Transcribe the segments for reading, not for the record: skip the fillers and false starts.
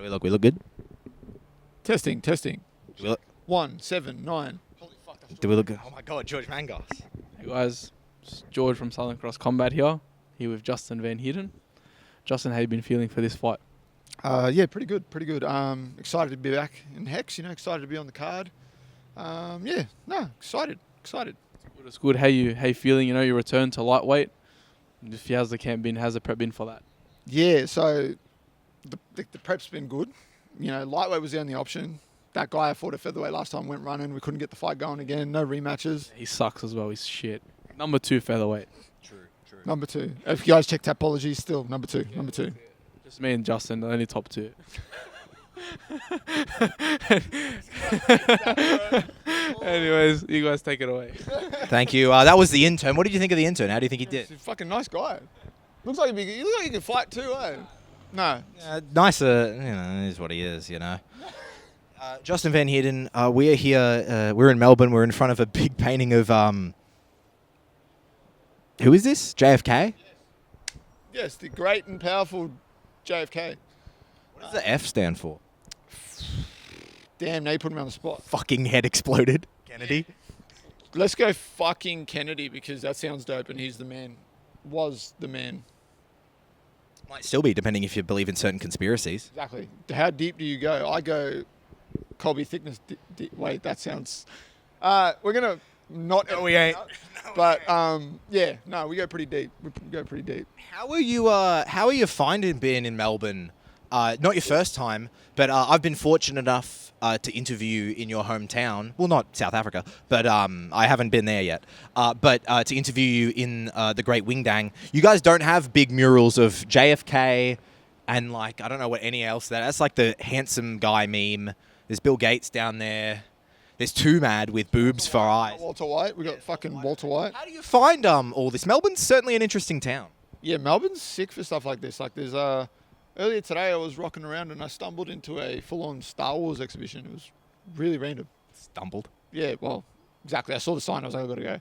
do we look? We look good? Testing. Do we look, 1, 7, 9. do we look good? Oh my God, George Mangos. Hey guys, it's George from Southern Cross Combat here with Justin Van Heerden. Justin, how you been feeling for this fight? Yeah, pretty good. Excited to be back in Hex. Excited to be on the card. Excited. It's good. How you feeling? Your return to lightweight. How's the camp been? How's the prep been for that? Yeah, so the prep's been good. Lightweight was the only option. That guy I fought at featherweight last time went running. We couldn't get the fight going again. No rematches. He sucks as well. He's shit. Number 2 featherweight. True. Number 2. If you guys check Tapology, still number 2. Yeah. Number 2. Just me and Justin, the only top 2. Anyways, you guys take it away. Thank you. That was the intern. What did you think of the intern? How do you think he did? He's a fucking nice guy. Looks like he can fight too, eh? No. Nicer, is what he is, Justin Van Heerden, we're here, we're in Melbourne, we're in front of a big painting of, who is this? JFK? Yes, the great and powerful JFK. What does the F stand for? Damn, now you put him on the spot. Fucking head exploded. Kennedy? Let's go fucking Kennedy because that sounds dope and he's the man. Was the man. Might still be, depending if you believe in certain conspiracies. Exactly. How deep do you go? I go Colby thickness. Wait, that sounds... we're going to not... No, we ain't. But, we go pretty deep. We go pretty deep. How are you finding being in Melbourne? Not your first time, but I've been fortunate enough to interview in your hometown. Well, not South Africa, but I haven't been there yet. But to interview you in the Great Wingdang. You guys don't have big murals of JFK and, I don't know what any else. That's like the handsome guy meme. There's Bill Gates down there. There's Too Mad with boobs for eyes. Walter White. We got fucking Walter White. How do you find all this? Melbourne's certainly an interesting town. Yeah, Melbourne's sick for stuff like this. There's earlier today I was rocking around and I stumbled into a full-on Star Wars exhibition. It was really random. Stumbled? Yeah, well, exactly. I saw the sign. I was like, I've got to go.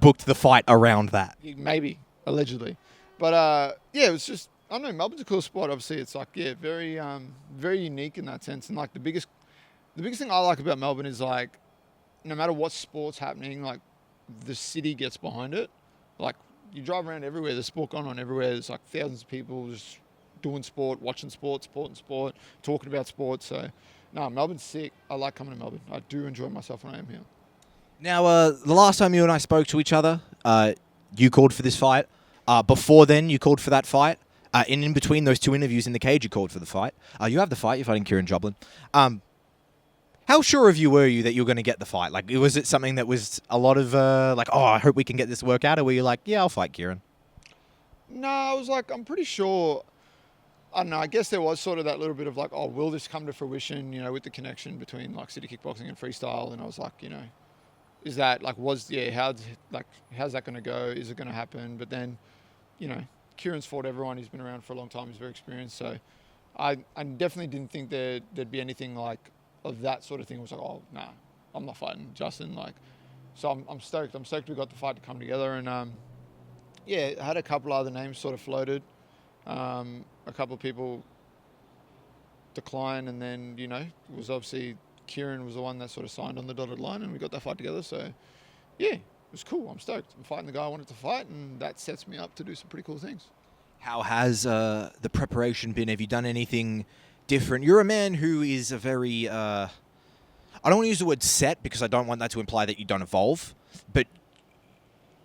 Booked the fight around that. Maybe, allegedly. But, it was just, I don't know, Melbourne's a cool spot. Obviously, it's very unique in that sense. And, the biggest thing I like about Melbourne is, no matter what sport's happening, the city gets behind it. You drive around everywhere. There's sport going on everywhere. There's, thousands of people just doing sport, watching sport, talking about sport. So, no, Melbourne's sick. I like coming to Melbourne. I do enjoy myself when I am here. Now, the last time you and I spoke to each other, you called for this fight. Before then, you called for that fight. And in between those 2 interviews in the cage, you called for the fight. You have the fight. You're fighting Kieran Joblin. How sure of you were you that you were going to get the fight? Was it something that was a lot of, I hope we can get this work out? Or were you like, yeah, I'll fight Kieran? No, I was I'm pretty sure... I don't know, I guess there was sort of that little bit of will this come to fruition, with the connection between city kickboxing and freestyle. And I was is that how's that going to go? Is it going to happen? But then, Kieran's fought everyone. He's been around for a long time. He's very experienced. So I definitely didn't think there'd be anything of that sort of thing. It was nah, I'm not fighting Justin. So I'm stoked. I'm stoked we got the fight to come together. And I had a couple other names sort of floated. A couple of people declined, and then, it was obviously Kieran was the one that sort of signed on the dotted line, and we got that fight together. So, yeah, it was cool. I'm stoked. I'm fighting the guy I wanted to fight, and that sets me up to do some pretty cool things. How has the preparation been? Have you done anything different? You're a man who is a very... I don't want to use the word set because I don't want that to imply that you don't evolve, but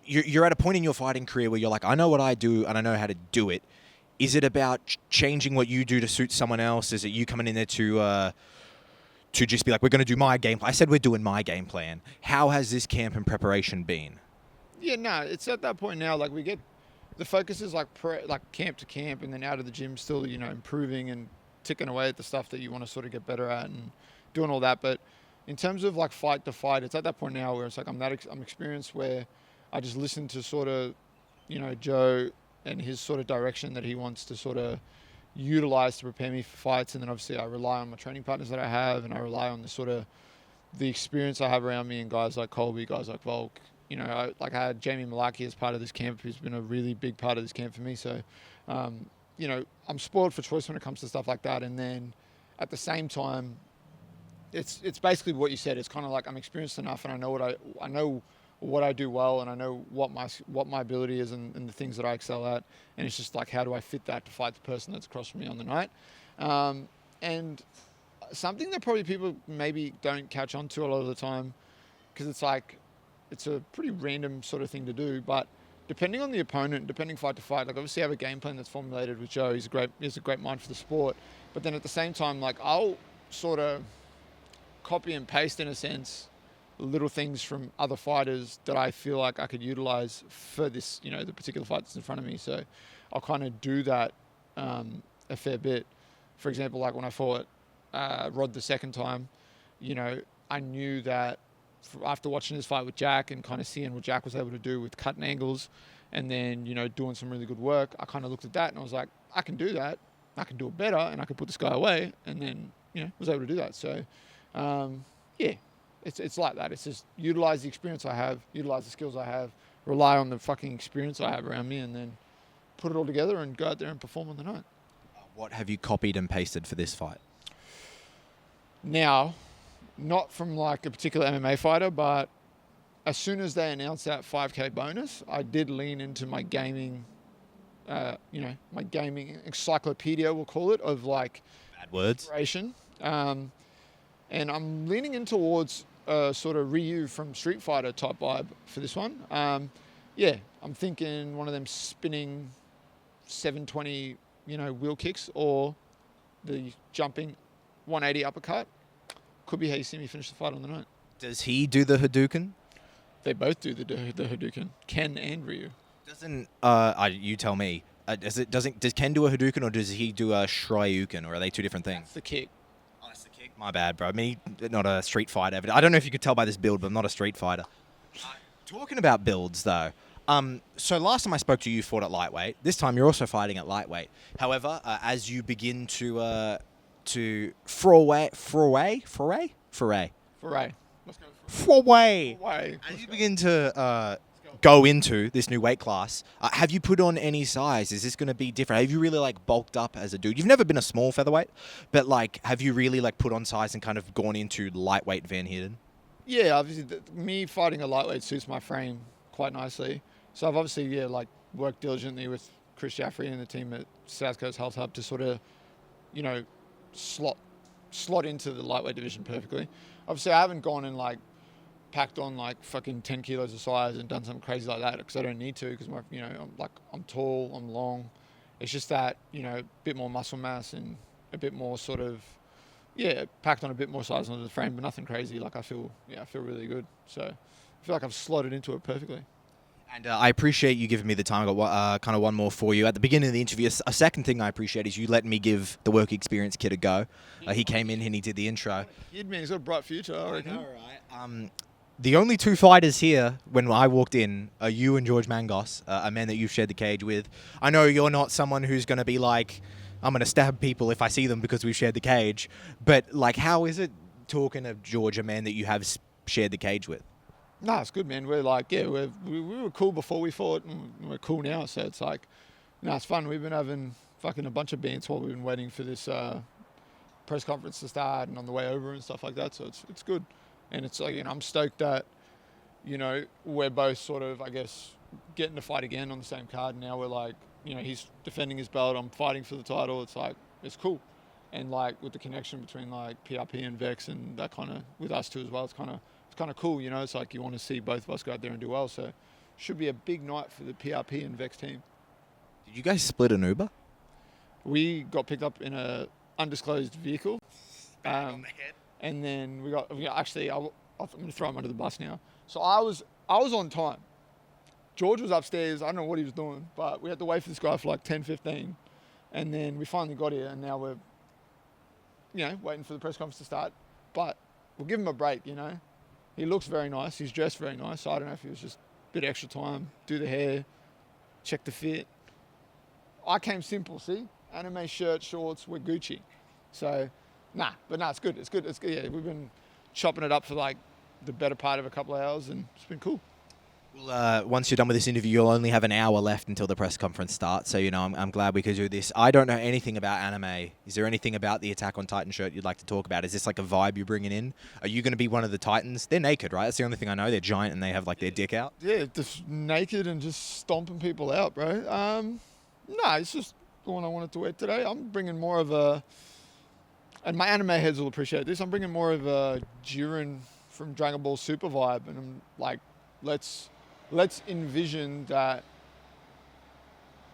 you're at a point in your fighting career where you're I know what I do, and I know how to do it. Is it about changing what you do to suit someone else? Is it you coming in there to just be we're going to do my game plan? I said we're doing my game plan. How has this camp and preparation been? Yeah, no, it's at that point now. We get the focus is camp to camp, and then out of the gym, still improving and ticking away at the stuff that you want to sort of get better at and doing all that. But in terms of fight to fight, it's at that point now where it's I'm experienced where I just listen to sort of Joe and his sort of direction that he wants to sort of utilize to prepare me for fights. And then obviously I rely on my training partners that I have, and I rely on the experience I have around me and guys like Colby, guys like Volk. I had Jamie Malaki as part of this camp, who's been a really big part of this camp for me. So, I'm spoiled for choice when it comes to stuff like that. And then at the same time, it's basically what you said. It's kind of like I'm experienced enough, and I know what I do well, and I know what my ability is, and the things that I excel at. And it's just like, how do I fit that to fight the person that's across from me on the night? And something that probably people maybe don't catch on to a lot of the time, because it's like, it's a pretty random sort of thing to do, but depending on the opponent, depending fight to fight, like obviously I have a game plan that's formulated with Joe. He's a great mind for the sport. But then at the same time, like I'll sort of copy and paste in a sense little things from other fighters that I feel like I could utilize for this, the particular fight that's in front of me. So I'll kind of do that a fair bit. For example, like when I fought Rod the second time, I knew that after watching this fight with Jack and kind of seeing what Jack was able to do with cutting angles and then, doing some really good work, I kind of looked at that and I was like, I can do that. I can do it better and I can put this guy away. And then, was able to do that. So, it's like that. It's just utilize the experience I have, utilize the skills I have, rely on the fucking experience I have around me, and then put it all together and go out there and perform on the night. What have you copied and pasted for this fight? Now, not from like a particular MMA fighter, but as soon as they announced that 5K bonus, I did lean into my gaming, my gaming encyclopedia, we'll call it, of like bad words. Inspiration. And I'm leaning in towards sort of Ryu from Street Fighter type vibe for this one. I'm thinking one of them spinning 720, wheel kicks, or the jumping 180 uppercut. Could be how you see me finish the fight on the night. Does he do the Hadouken? They both do the Hadouken, Ken and Ryu. Doesn't you tell me? Does Ken do a Hadouken or does he do a Shoryuken, or are they two different things? That's the kick. Oh, that's the kick. My bad, bro. Me, not a Street Fighter. I don't know if you could tell by this build, but I'm not a Street Fighter. Talking about builds, though. So last time I spoke to you, you fought at lightweight. This time you're also fighting at lightweight. However, as you begin to foray. Let's go Foray. foray. As you begin to go into this new weight class, have you put on any size? Is this going to be different? Have you really like bulked up as a dude? You've never been a small featherweight, but like, have you really like put on size and kind of gone into lightweight Van Heerden? Yeah, obviously, me fighting a lightweight suits my frame quite nicely. So I've obviously, worked diligently with Chris Jaffrey and the team at South Coast Health Hub to sort of, slot into the lightweight division perfectly. Obviously, I haven't gone and like packed on like fucking 10 kilos of size and done something crazy like that, because I don't need to, because I'm tall, I'm long. It's just that, a bit more muscle mass and a bit more sort of, packed on a bit more size onto the frame, but nothing crazy. Like I feel really good. So I feel like I've slotted into it perfectly. And I appreciate you giving me the time. I got kind of one more for you. At the beginning of the interview, a second thing I appreciate is you letting me give the work experience kid a go. He came in and he did the intro. Kid, man, he's got a bright future, I reckon. I know, right? The only two fighters here when I walked in are you and George Mangos, a man that you've shared the cage with. I know you're not someone who's going to be like, I'm going to stab people if I see them because we've shared the cage. But like, how is it talking of George, a man that you have shared the cage with? No, it's good, man. We're like, we were cool before we fought, and we're cool now. So it's like, it's fun. We've been having fucking a bunch of bands while we've been waiting for this press conference to start and on the way over and stuff like that. So it's good. And it's like, I'm stoked that, we're both sort of, I guess, getting to fight again on the same card. Now we're like, he's defending his belt, I'm fighting for the title. It's like, it's cool. And like with the connection between like PRP and Vex and that kind of, with us too as well, it's kind of cool, It's like you want to see both of us go out there and do well. So should be a big night for the PRP and Vex team. Did you guys split an Uber? We got picked up in a undisclosed vehicle. On the head. And then we got actually, I'm going to throw him under the bus now. So I was on time. George was upstairs. I don't know what he was doing, but we had to wait for this guy for like 10, 15. And then we finally got here, and now we're, waiting for the press conference to start. But we'll give him a break, He looks very nice. He's dressed very nice. So I don't know if it was just a bit extra time. Do the hair, check the fit. I came simple, see? Anime shirt, shorts, we're Gucci. So, it's good. It's good. Yeah, we've been chopping it up for like the better part of a couple of hours, and it's been cool. Well, once you're done with this interview, you'll only have an hour left until the press conference starts. So, I'm glad we could do this. I don't know anything about anime. Is there anything about the Attack on Titan shirt you'd like to talk about? Is this like a vibe you're bringing in? Are you going to be one of the Titans? They're naked, right? That's the only thing I know. They're giant and they have like their dick out. Yeah, just naked and just stomping people out, bro. No, it's just the one I wanted to wear today. I'm bringing more of a, and my anime heads will appreciate this, I'm bringing more of a Jiren from Dragon Ball Super vibe. And I'm like, let's envision that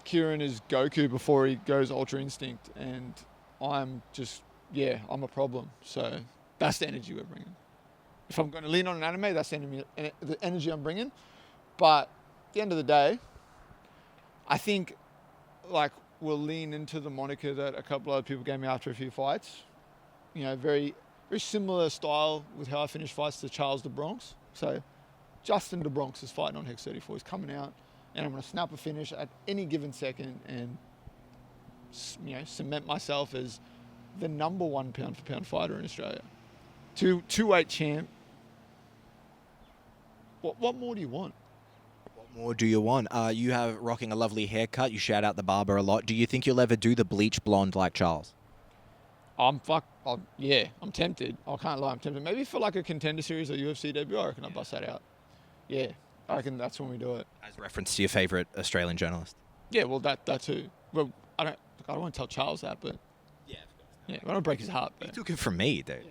Kieran is Goku before he goes Ultra Instinct, and I'm just, I'm a problem. So that's the energy we're bringing. If I'm going to lean on an anime, that's the energy I'm bringing. But at the end of the day, I think like we'll lean into the moniker that a couple other people gave me after a few fights. Very, very similar style with how I finish fights to Charles the Bronx. So Justin the Bronx is fighting on Hex 34. He's coming out, and I'm going to snap a finish at any given second and, cement myself as the number 1 pound-for-pound fighter in Australia. 2-weight champ. What more do you want? What more do you want? You have rocking a lovely haircut. You shout out the barber a lot. Do you think you'll ever do the bleach blonde like Charles? I'm tempted. I can't lie, I'm tempted. Maybe for like a Contender Series or UFC debut, I reckon I'll bust that out. Yeah, I reckon that's when we do it. As reference to your favourite Australian journalist. Yeah, well, that too. Well, I don't want to tell Charles that, but Yeah, of course. yeah, I don't break his heart. You But took it from me, dude.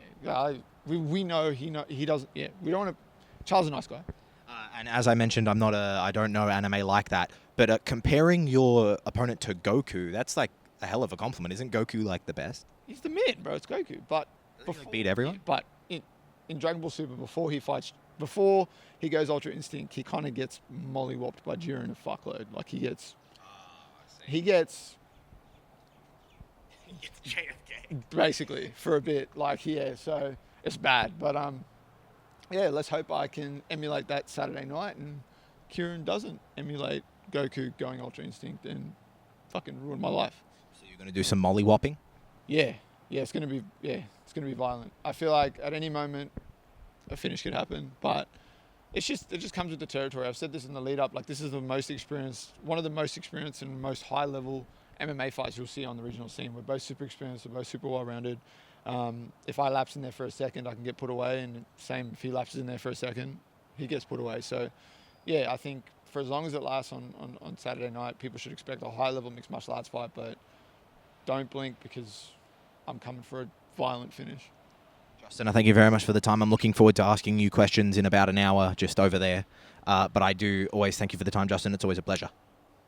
we know he doesn't. Yeah, we don't want to. Charles is a nice guy. And as I mentioned, I don't know anime like that. But comparing your opponent to Goku, that's like a hell of a compliment. Isn't Goku like the best? He's the man, bro. It's Goku. But Beat everyone? But in Dragon Ball Super, before he goes Ultra Instinct, he kind of gets mollywopped by Jiren a fuckload. Like he gets JFK. basically for a bit. Like so it's bad. But let's hope I can emulate that Saturday night, and Kieran doesn't emulate Goku going Ultra Instinct and fucking ruin my life. So you're going to do some molly-whopping? Yeah, it's gonna be violent. I feel like at any moment a finish could happen, but it just comes with the territory. I've said this in the lead up. Like this is one of the most experienced and most high level MMA fights you'll see on the regional scene. We're both super experienced. We're both super well rounded. If I lapse in there for a second, I can get put away, and same if he lapses in there for a second, he gets put away. So, I think for as long as it lasts on Saturday night, people should expect a high level mixed martial arts fight, but don't blink because I'm coming for a violent finish. Justin, I thank you very much for the time. I'm looking forward to asking you questions in about an hour just over there. But I do always thank you for the time, Justin. It's always a pleasure.